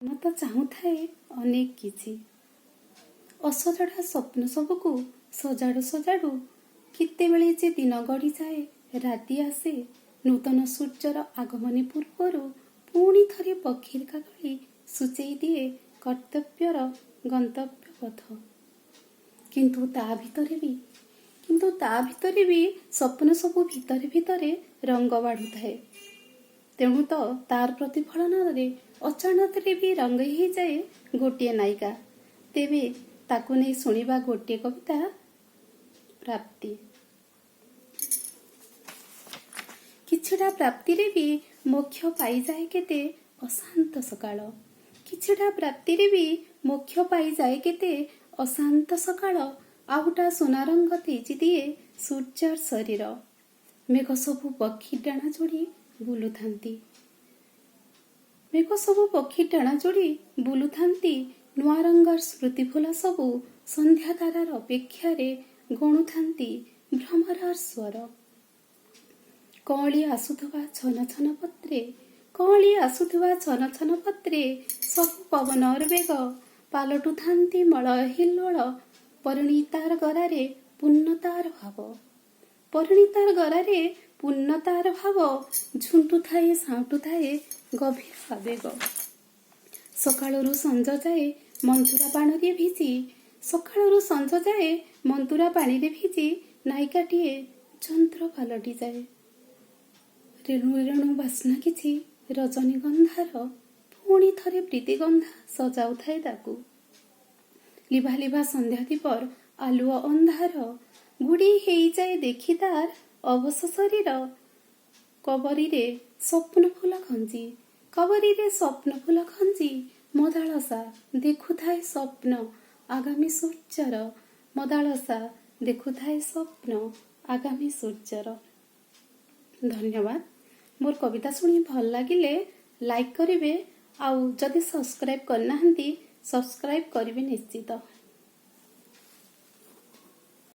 ମନ ତ ଚାହୁଁଥାଏ ଅନେକ କିଛି, ଅସଜଡ଼ା ସ୍ୱପ୍ନ ସବୁକୁ ସଜାଡୁ ସଜାଡୁ କେତେବେଳେ ଯେ ଦିନ ଗଡ଼ିଯାଏ, ରାତି ଆସେ, ନୂତନ ସୂର୍ଯ୍ୟର ଆଗମନୀ ପୂର୍ବରୁ ପୁଣି ଥରେ ପକ୍ଷୀର ଭଳି ସୂଚେଇ ଦିଏ କର୍ତ୍ତବ୍ୟର ଗନ୍ତବ୍ୟ ପଥ। କିନ୍ତୁ ତା ଭିତରେ ବି ସ୍ୱପ୍ନ ସବୁ ଭିତରେ ଭିତରେ ରଙ୍ଗ ବାଢୁଥାଏ। ତେଣୁ ତ ତାର ପ୍ରତିଫଳନରେ ଅଚାନକରେ ବି ରଙ୍ଗ ହେଇଯାଏ ଗୋଟିଏ ନାୟିକା। ତେବେ ତାକୁ ନେଇ ଶୁଣିବା ଗୋଟିଏ କବିତା, ପ୍ରାପ୍ତି। କିଛିଟା ପ୍ରାପ୍ତିରେ ବି ମୋକ୍ଷ ପାଇଯାଏ କେତେ ଅଶାନ୍ତ ସକାଳ। କିଛିଟା ପ୍ରାପ୍ତିରେ ବି ମୋକ୍ଷ ପାଇଯାଏ କେତେ ଅଶାନ୍ତ ସକାଳ। ଆଉଟା ସୁନା ରଙ୍ଗ ତେଜି ଦିଏ ସୂର୍ଯ୍ୟର ଶରୀର। ମେଘ ସବୁ ପକ୍ଷୀ ଡାଣା ଯୋଡ଼ି ବୁଲୁଥାନ୍ତି। ନୂଆ ରଙ୍ଗର ସ୍ମୃତି ଫୁଲ ସବୁ ସନ୍ଧ୍ୟା ତାରାର ଅପେକ୍ଷାରେ ଗଣୁଥାନ୍ତି ଭ୍ରମରର ସ୍ୱର। କଅଁଳି ଆସୁଥିବା ଛନ ଛନ ପତ୍ରେ ସବୁ ପବନର ବେଗ ପାଲଟୁଥାନ୍ତି ମଳୟ ହିଲ୍ଲୋଳ। ପରିଣୀତାର ଗରାରେ ପୂର୍ଣ୍ଣତାର ଭାବ ଝୁଣ୍ଟୁଥାଏ ସାଉଁଟୁଥାଏ ଗଭୀର ଆବେଗ। ସକାଳରୁ ସଞ୍ଜ ଯାଏ ମନ୍ତୁରା ପାଣିରେ ଭିଜି ନାୟିକାଟିଏ ଯନ୍ତ୍ର ପାଲଟିଯାଏ। ରେଣୁ ରେଣୁ ବାସ୍ନା କିଛି ରଜନୀଗନ୍ଧାର ପୁଣି ଥରେ ପ୍ରୀତିଗନ୍ଧା ସଜାଉଥାଏ ତାକୁ। ଲିଭା ଲିଭା ସନ୍ଧ୍ୟା ଦୀପର ଆଲୁଅ ଅନ୍ଧାର ଗୁଡ଼ି ହେଇଯାଏ ଦେଖି ତାର ଅବଶ ଶରୀର। କବରୀରେ ସ୍ୱପ୍ନ ଫୁଲ ଖଞ୍ଜି ମଦାଳସା ଦେଖୁଥାଏ ସ୍ୱପ୍ନ ଆଗାମୀ ସୂର୍ଯ୍ୟର। ଧନ୍ୟବାଦ। ମୋର କବିତା ଶୁଣି ଭଲ ଲାଗିଲେ ଲାଇକ୍ କରିବେ, ଆଉ ଯଦି ସବସ୍କ୍ରାଇବ୍ କରିନାହାନ୍ତି ସବସ୍କ୍ରାଇବ୍ କରିବେ ନିଶ୍ଚିତ।